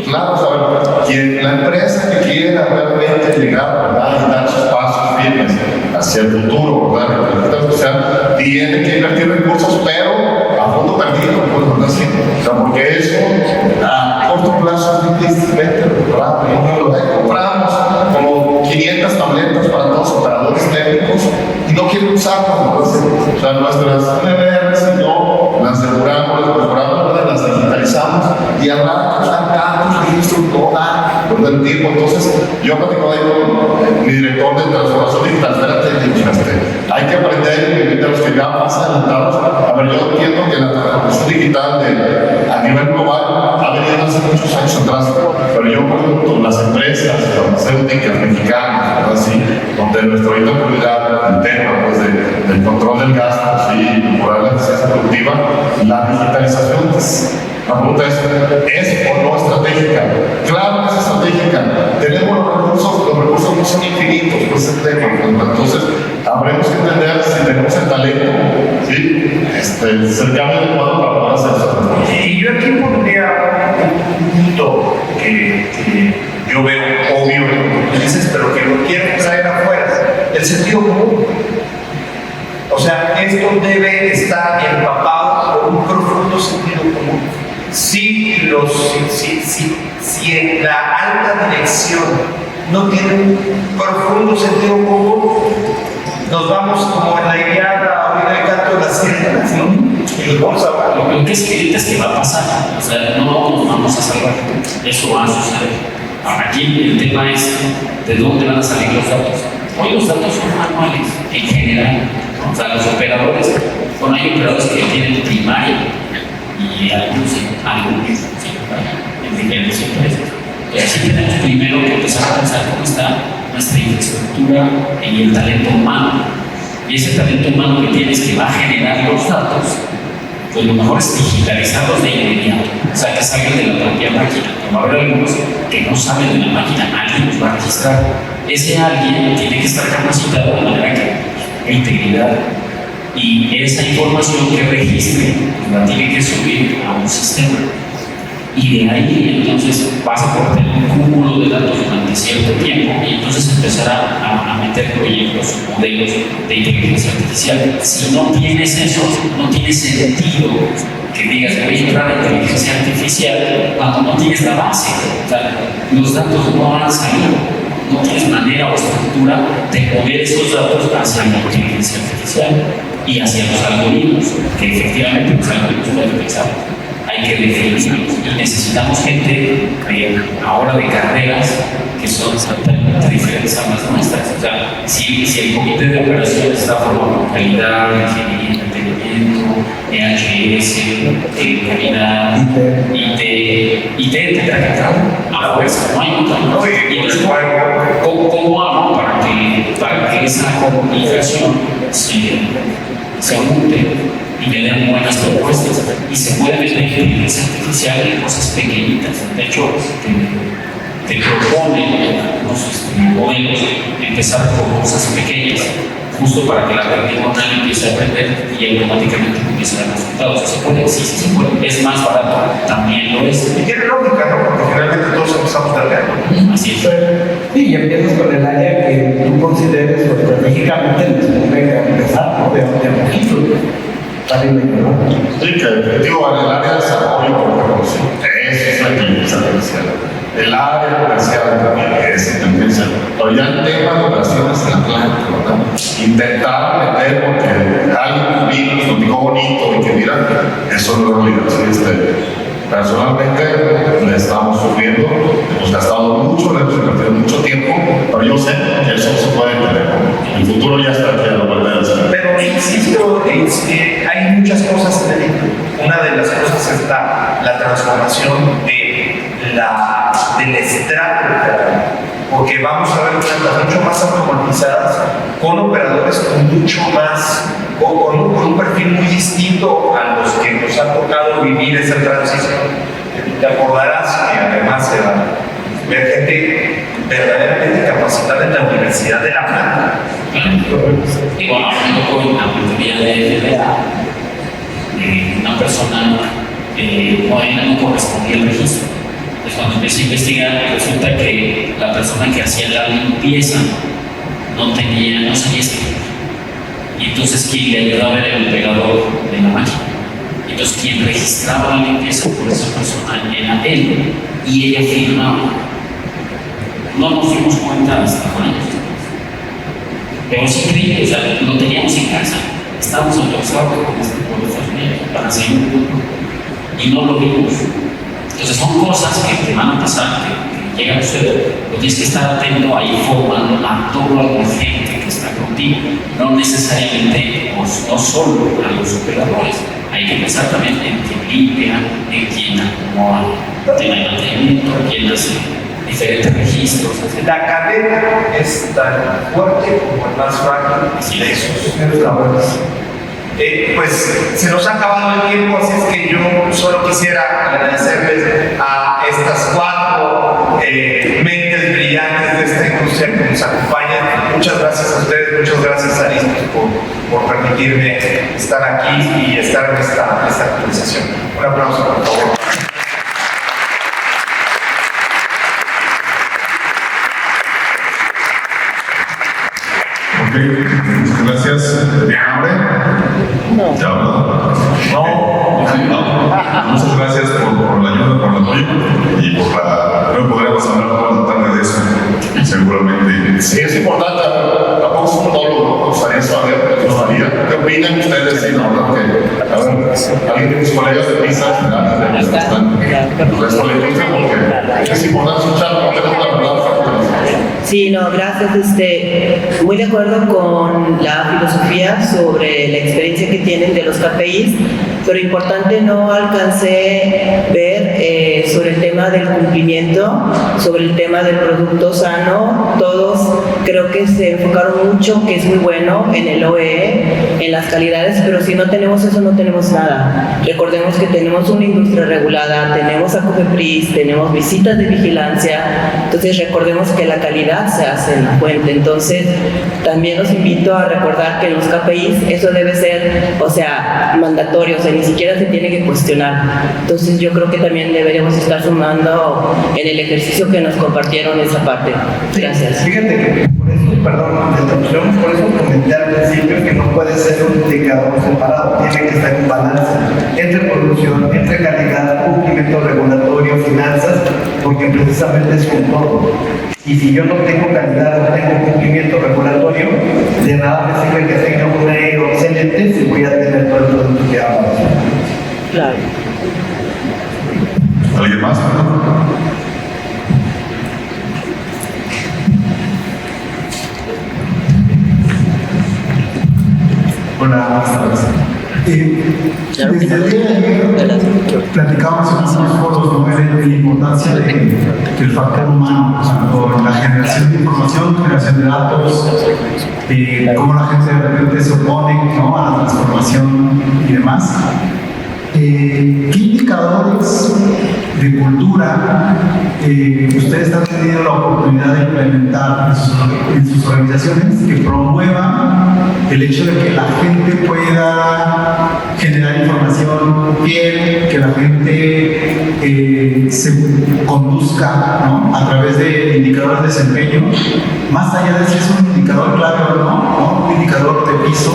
Claro, o sea, la empresa que quiera realmente llegar, ¿verdad? Y dar sus pasos firmes hacia el futuro, ¿verdad? O sea, tiene que invertir recursos, pero a fondo perdido, ¿verdad? Sí. O sea, porque eso a corto plazo es difícilmente recuperable. Compramos como 500 tabletas para todos los operadores técnicos y no quieren usarlas, ¿no? O sea, nuestras MBR, si no las depuramos, las digitalizamos y habrá que usar datos, registros, todo el tiempo. Entonces, yo platico ahí con mi director de transformación digital, espérate, hay que aprender de los que ya más adelantados. A ver, yo entiendo que la transformación digital a nivel global ha venido hace muchos años atrás, pero yo con las empresas farmacéuticas mexicanas, así, donde nuestra prioridad, el tema pues, del control del gasto y mejorar la eficiencia productiva, la digitalización, la pregunta ¿es o no estratégica? Claro que es estratégica. Tenemos los recursos no son infinitos, pues es el tema. Entonces, habremos que entender si tenemos el talento, ¿sí? Ser cambio adecuado para poder hacer eso. Y yo aquí pondría un punto que yo veo obvio en lo que dices, pero que lo quiero traer afuera: el sentido común. O sea, esto debe estar empapado por un profundo sentido común. Si en la alta dirección no tiene un profundo sentido común, nos vamos como en la Iliada a oír el canto de las sirenas, ¿no? Y nos vamos a hablar. Lo que es evidente es que va a pasar, o sea, no nos vamos a salvar, eso va a suceder. Aquí el tema es de dónde van a salir los datos. Hoy los datos son manuales en general, ¿no? O sea, los operadores, bueno, hay operadores que tienen primaria y algunos en diferentes empresas. Entonces, sí tenemos primero que empezar a pensar cómo está nuestra infraestructura y el talento humano. Y ese talento humano que tienes que va a generar los datos, pues lo mejor es digitalizarlos de inmediato, o sea, que salgan de la propia máquina. Como habrá algunos que no saben de la máquina, alguien los va a registrar. Ese alguien tiene que estar capacitado de manera que haya integridad. Y esa información que registre la tiene que subir a un sistema. Y de ahí entonces vas a poder tener un cúmulo de datos durante cierto tiempo y entonces empezar a meter proyectos, modelos de inteligencia artificial. Si no tienes eso, no tiene sentido que digas voy a entrar a inteligencia artificial cuando no tienes la base. O sea, los datos no van a salir. No tienes manera o estructura de mover esos datos hacia la inteligencia artificial y hacia los algoritmos, que efectivamente los algoritmos pueden pensar. Hay que definirlos y necesitamos gente ahora de carreras que son totalmente diferentes a las nuestras. O sea, si el comité de operaciones está formado por calidad, ingeniería, mantenimiento, EHS, calidad, IT tendrá que entrar a fuerza, no hay otra. Y entonces, ¿cómo hago para que esa comunicación se junte y le den buenas propuestas y se puede meter inteligencia artificial en cosas pequeñitas. De hecho, te proponen en algunos modelos empezar con cosas pequeñas, justo para que la red neuronal empiece a aprender y automáticamente empiece a dar resultados. ¿Se puede? Sí, sí se puede. Es más barato, también lo es. Y tiene lógica, ¿no? Porque finalmente todos empezamos de acá. Así es. Sí, y empiezas con el área que tú consideres o estratégicamente les convenga empezar, ¿no? De a poquito. Sí, que digo, en el área de desarrollo, por ejemplo, sí, eso es la inteligencia artificial. El área comercial también es inteligencia. Pero ya el tema de operaciones en la planta, ¿verdad? Intentar meter porque alguien vino, nos platicó bonito y que mira, eso no es realidad. Sí, personalmente le estamos sufriendo, hemos gastado mucho, le hemos invertido mucho tiempo, pero yo sé que eso se puede tener. El futuro ya está aquí a la vuelta de la esquina. Pero insisto, hay muchas cosas en el libro. Una de las cosas es la transformación del estrato, porque vamos a ver plantas mucho más automatizadas, con operadores con mucho más, con un perfil muy distinto a los que nos ha tocado vivir esa transición. Te acordarás que además era ver gente verdaderamente capacitada en la Universidad de La Plata. Y bueno, me tocó en la mayoría de FBA, una persona no correspondía al registro. Entonces, cuando empecé a investigar, resulta que la persona que hacía la limpieza no sabía escribir. Y entonces, quien le ayudaba era el operador de la máquina. Entonces, quien registraba la limpieza por esa persona era él, y ella firmaba. No nos dimos cuenta hasta con años. Pero es increíble, o sea, lo teníamos en casa. Estábamos autorizados con este pueblo de Estados Unidos para seguir un grupo y no lo vimos. Entonces son cosas que te van a pasar, que llegan a suceder. Pero tienes que estar atento a ir formando a toda la gente que está contigo, no necesariamente, no solo a los operadores. Hay que pensar también en quien limpia, en quien acomoda tema de mantenimiento, quien hace diferentes registros, etc. La cadena es tan fuerte como el más frágil de esos labores. Pues se nos ha acabado el tiempo, así es que yo solo quisiera agradecerles a estas cuatro mentes brillantes de esta industria que nos acompañan. Muchas gracias a ustedes, muchas gracias a Aristos por permitirme estar aquí y estar en esta conversación. Un aplauso, por favor. Muchas gracias. ¿Tiene hambre? No. ¿Ya hablado? No. Muchas gracias por la ayuda, por el apoyo y por la... No podremos hablar toda la tarde de eso, seguramente. Sí, es importante. Tampoco es un tólogo, me gustaría saber, ¿qué opinan ustedes? Sí, ¿no? Porque, a ver, alguien de mis colegas de PISA están el resto de la industria porque es importante escuchar, no tenemos la verdad. Sí, no, gracias. Muy de acuerdo con la filosofía sobre la experiencia que tienen de los KPIs, pero importante no alcancé ver sobre el tema del cumplimiento, sobre el tema del producto sano. Todos creo que se enfocaron mucho, que es muy bueno, en el OE, en las calidades, pero si no tenemos eso, no tenemos nada. Recordemos que tenemos una industria regulada, tenemos a COFEPRIS, tenemos visitas de vigilancia, entonces recordemos que la calidad se hace en la fuente. Entonces también los invito a recordar que en los KPIs eso debe ser, mandatorio, ni siquiera se tiene que cuestionar. Entonces yo creo que también deberíamos estar sumando en el ejercicio que nos compartieron esa parte. Gracias. Fíjate que por eso, perdón, por eso comenté al principio que no puede ser un indicador separado, tiene que estar en balance entre producción, entre calidad, cumplimiento regulatorio, finanzas, porque precisamente es un todo. Y si yo no tengo calidad, no tengo cumplimiento regulatorio, de nada me sirve que tenga un EO excelente si voy a tener todo el producto que hago. Claro. ¿Alguien más? Hola, buenas tardes. Desde el día de ayer platicábamos en algunos foros de la importancia del factor humano, o sea, con la generación de información, generación de datos, cómo la gente de repente se opone, ¿no?, a la transformación y demás. ¿qué indicadores de cultura ustedes han tenido la oportunidad de implementar en sus organizaciones que promuevan el hecho de que la gente pueda generar información fiel, que la gente se conduzca, ¿no?, a través de indicadores de desempeño, más allá de si es un indicador clave o no, un indicador de piso?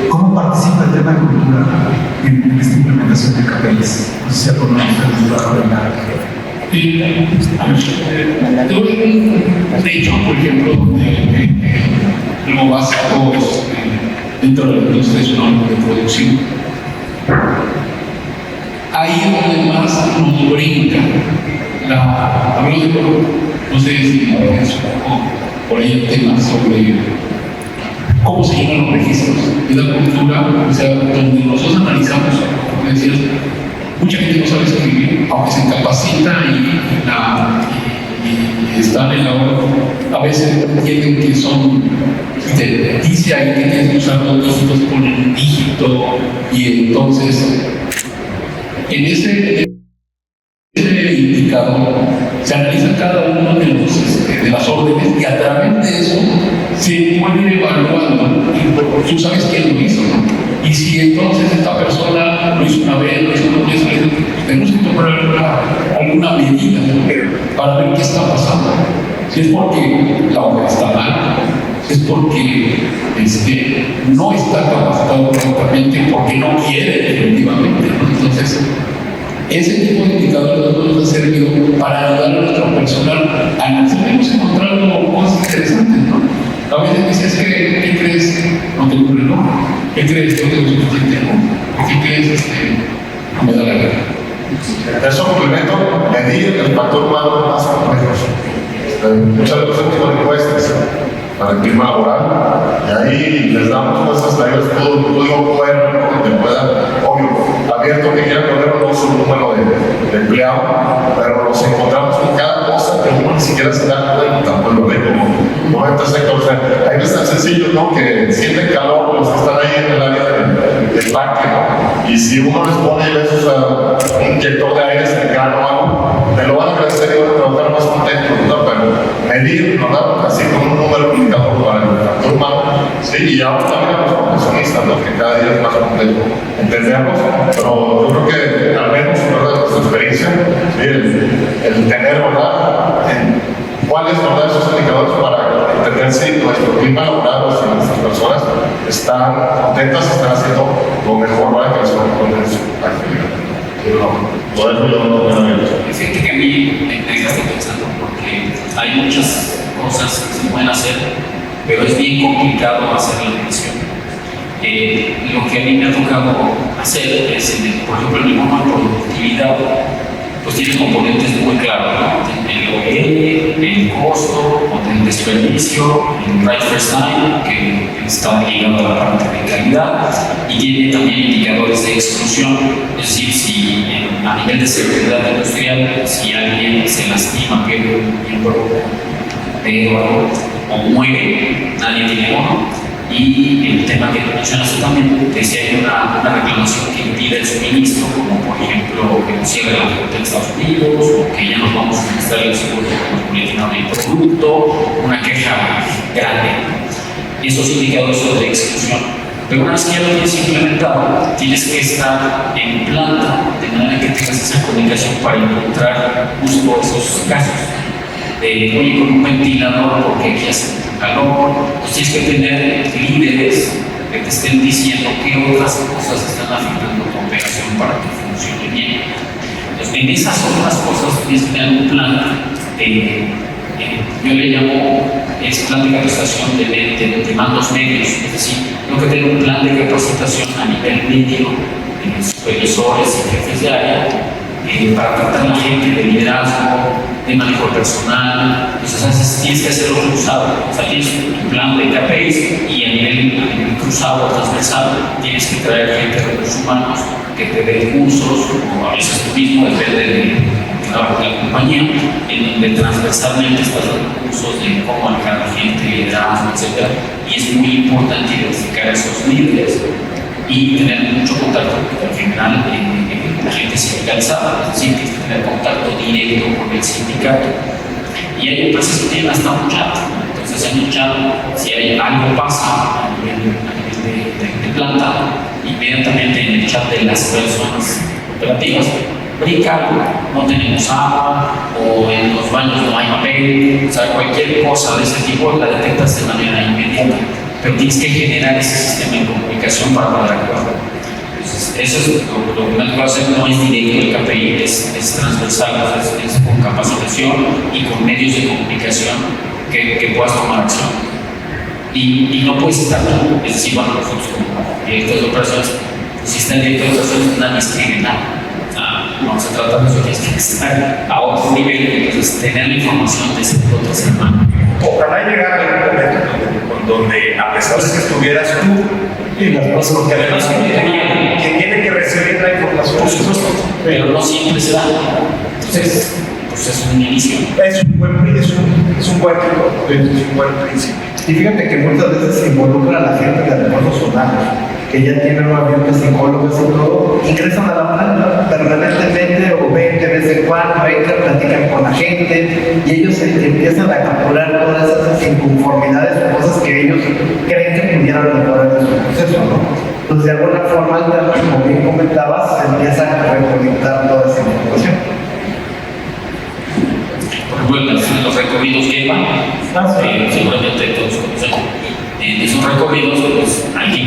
¿Cómo participa el tema de cultura en esta implementación de KPIs? No sé si alguno de ustedes va a hablar. Te doy un hecho, por ejemplo, de lo básico dentro de la industria de producción. Ahí donde más nos brinca hablo de, no sé si es un poco por ahí el tema sobre cómo se llevan los registros de la cultura, o sea, donde nosotros analizamos, como decías, mucha gente no sabe escribir, aunque se capacita y están en la hora, a veces entienden que son, dice ahí que tienes que usar 2 dígitos, ponen un dígito, y entonces, en ese indicador se analiza cada uno de las órdenes, y a través de eso se puede ir evaluando, y tú sabes quién lo hizo, ¿no? Y si entonces esta persona lo hizo una vez, lo hizo dos veces, tenemos que tomar alguna medida para ver qué está pasando. Si es porque la obra está mal, es porque no está capacitado correctamente, porque no quiere definitivamente, ¿no? Entonces, ese tipo de indicadores nos ha servido para ayudar a nuestro personal a analizar. Hemos encontrado cosas interesantes, ¿no? A veces dices, ¿qué crees? No tengo un reloj. ¿Qué crees? No tengo suficiente, ¿no? ¿Qué crees? No me da la gana. Eso complemento, medir el factor humano más complejo. Muchas veces hemos encuestas para el clima laboral, y ahí les damos nuestras tareas, todo código QR, donde puedan, obvio, abierto que quieran poner su número de empleado, pero nos encontramos con cada cosa que uno ni siquiera se da cuenta, pues lo ve como este sector. O sea, ahí no es tan sencillo, ¿no?, que sienten calor los que están ahí en el área del parque, ¿no? Y si uno les pone un inyector de aire cercano o algo, me lo van a agradecer y van a trabajar más contentos, ¿no? Pero medir, ¿no?, así como un número indicador para el factor humano, sí, y ahora también a los profesionistas, ¿no?, que cada día es más complejo entenderlos, pero yo creo que al menos, ¿verdad?, nuestra experiencia, sí, el tener, ¿verdad?, cuáles son esos indicadores para entender si nuestro clima laboral o si nuestras personas están contentas, están haciendo lo mejor, ¿verdad?, que les corresponde en su actividad. Fíjate que a mí me dejaste pensando, porque hay muchas cosas que se pueden hacer, pero es bien complicado hacer la medición. Lo que a mí me ha tocado hacer es, por ejemplo, el bono de productividad, pues tiene componentes muy claros, ¿no? El OE, el costo, el desperdicio, el right first time, que está ligado a la parte de calidad, y tiene también indicadores de exclusión, es decir, si a nivel de seguridad industrial, si alguien se lastima, pierde un miembro o muere, nadie tiene bono. Y el tema que mencionas tú también, que si hay una reclamación que impide el suministro, como por ejemplo que cierre la frontera de Estados Unidos, o que ya nos vamos a suministrar el seguro de producto, una queja grande. Esos indicadores son de exclusión. Pero una vez que ya lo tienes implementado, tienes que estar en planta, de manera que tengas esa comunicación para encontrar justo esos casos. Oye, con un ventilador, porque aquí hace calor, pues tienes que tener líderes que te estén diciendo qué otras cosas están afectando tu operación para que funcione bien. Entonces, en esas otras cosas tienes que tener un plan, yo le llamo, es plan de capacitación de mandos medios, es decir, tengo que tener un plan de capacitación a nivel medio, de supervisores y jefes de área, para tratar a la gente de liderazgo, de manejo personal. Entonces, a veces tienes que hacerlo cruzado. O sea, tienes tu plan de KPIs y a nivel cruzado o transversal tienes que traer gente de recursos humanos que te dé cursos, o a veces tú mismo, depende de la compañía, en donde transversalmente estás dando cursos de cómo manejar a la gente, liderazgo, etc. Y es muy importante identificar a esos líderes y tener mucho contacto, porque al final la gente sindicalizada, es decir, que tener contacto directo con el sindicato. Y hay empresas que tienen hasta un chat, entonces en un chat, si hay algo pasa a nivel de planta, inmediatamente en el chat de las personas operativas, brinca algo, no tenemos agua, o en los baños no hay papel, o sea, cualquier cosa de ese tipo la detectas de manera inmediata, pero tienes que generar ese sistema de comunicación para poder actuar. Entonces, eso es lo que me hacer, no es directo el KPI, es transversal, es con capacitación y con medios de comunicación que puedas tomar acción. Y no puedes estar tú, es decir, bueno, nosotros como directores de operaciones, si está el director de operaciones, nadie escribe nada. No se trata de eso, tienes que estar a otro nivel y entonces tener la información de ese otro ser humano. Ojalá llegara algún momento donde, a pesar de que estuvieras tú, Y las cosas porque además quien tiene que recibir la información, Por supuesto, pero no siempre se da. Entonces, pues es un inicio. es un buen principio. Y fíjate que muchas veces se involucra a la gente de recursos humanos, que ya tienen obviamente psicólogos y todo, ingresan a la planta permanentemente o 20 veces en cuando, platican con la gente y ellos empiezan a capturar todas esas inconformidades o cosas que ellos creen que pudieran mejorar en su proceso, ¿no? Entonces, de alguna forma, como bien comentabas, se empieza a recolectar toda esa información. Por ejemplo, los recorridos que van, seguramente todos conocen. En esos recorridos, pues hay que